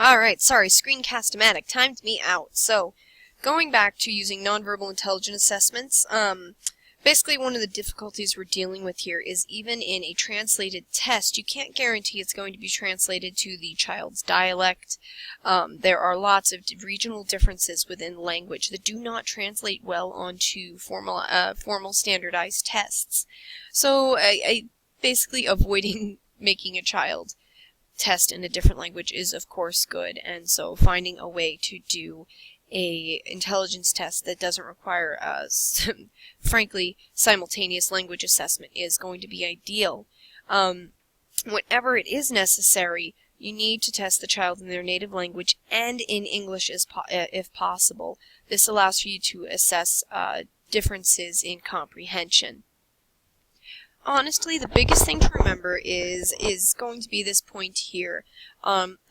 Alright, sorry, Screencast-O-Matic timed me out. So, going back to using nonverbal intelligence assessments, basically one of the difficulties we're dealing with here is even in a translated test, you can't guarantee it's going to be translated to the child's dialect. There are lots of regional differences within language that do not translate well onto formal standardized tests. So, basically avoiding making a child test in a different language is of course good, and so finding a way to do a intelligence test that doesn't require frankly simultaneous language assessment is going to be ideal. Whenever it is necessary, you need to test the child in their native language and in English if possible. This allows for you to assess differences in comprehension. Honestly, the biggest thing to remember is going to be this point here.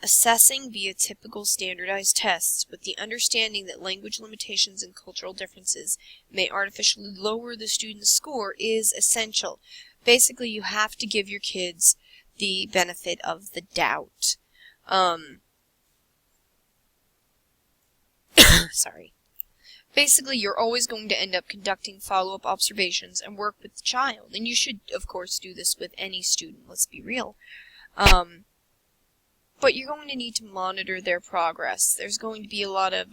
Assessing via typical standardized tests with the understanding that language limitations and cultural differences may artificially lower the student's score is essential. Basically, you have to give your kids the benefit of the doubt. Sorry. Basically, you're always going to end up conducting follow-up observations and work with the child. And you should, of course, do this with any student, let's be real. But you're going to need to monitor their progress. There's going to be a lot of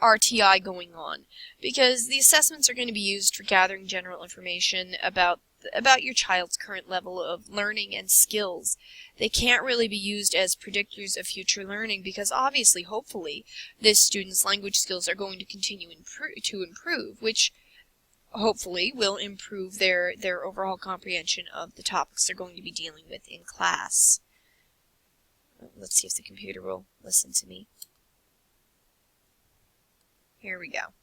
RTI going on, because the assessments are going to be used for gathering general information about your child's current level of learning and skills. They can't really be used as predictors of future learning because obviously, hopefully, this student's language skills are going to continue to improve, which hopefully will improve their overall comprehension of the topics they're going to be dealing with in class. Let's see if the computer will listen to me. Here we go.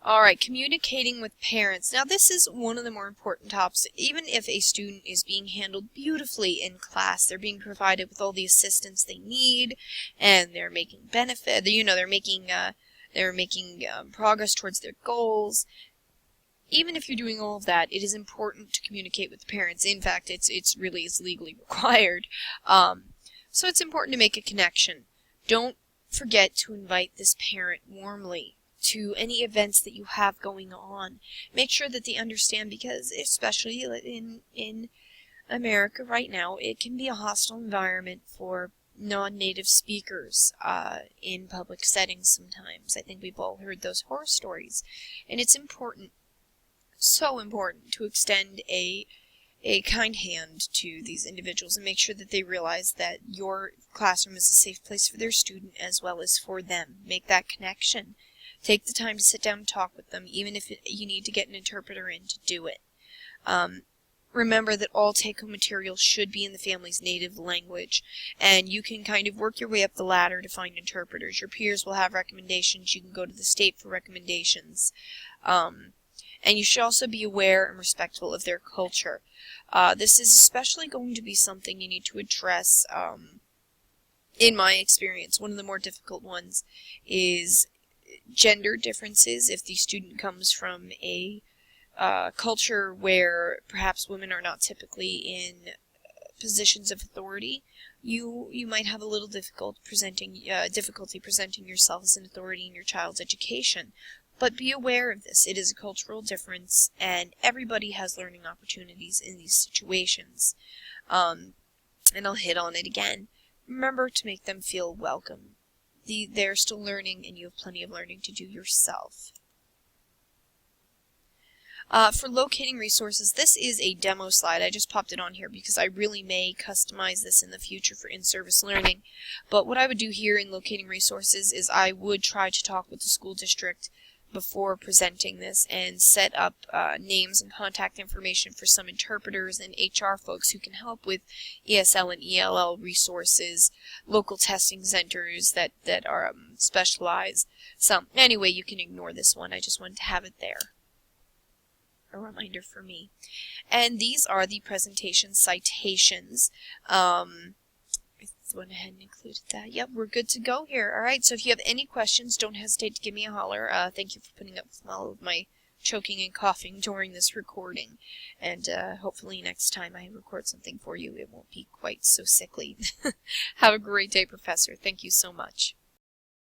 Alright, communicating with parents. Now this is one of the more important topics. Even if a student is being handled beautifully in class, they're being provided with all the assistance they need, and they're making benefit, they're making progress towards their goals. Even if you're doing all of that, it is important to communicate with the parents. In fact, it's really is legally required. So it's important to make a connection. Don't forget to invite this parent warmly to any events that you have going on. Make sure that they understand, because especially in America right now, it can be a hostile environment for non-native speakers in public settings sometimes. I think we've all heard those horror stories. And it's important, so important, to extend a kind hand to these individuals and make sure that they realize that your classroom is a safe place for their student as well as for them. Make that connection. Take the time to sit down and talk with them, even if you need to get an interpreter in to do it. Remember that all take-home material should be in the family's native language, and you can kind of work your way up the ladder to find interpreters. Your peers will have recommendations. You can go to the state for recommendations. And you should also be aware and respectful of their culture. This is especially going to be something you need to address. In my experience, one of the more difficult ones is gender differences. If the student comes from a culture where perhaps women are not typically in positions of authority, you might have a little difficulty presenting yourself as an authority in your child's education. But be aware of this. It is a cultural difference, and everybody has learning opportunities in these situations. And I'll hit on it again. Remember to make them feel welcome. They're still learning, and you have plenty of learning to do yourself. For locating resources, this is a demo slide. I just popped it on here because I really may customize this in the future for in-service learning. But what I would do here in locating resources is I would try to talk with the school district before presenting this and set up names and contact information for some interpreters and HR folks who can help with ESL and ELL resources, local testing centers that are specialized. So anyway, you can ignore this one. I just wanted to have it there. A reminder for me. And these are the presentation citations. I went ahead and included that. Yep, we're good to go here. Alright, so if you have any questions, don't hesitate to give me a holler. Thank you for putting up with all of my choking and coughing during this recording. And hopefully next time I record something for you, it won't be quite so sickly. Have a great day, Professor. Thank you so much.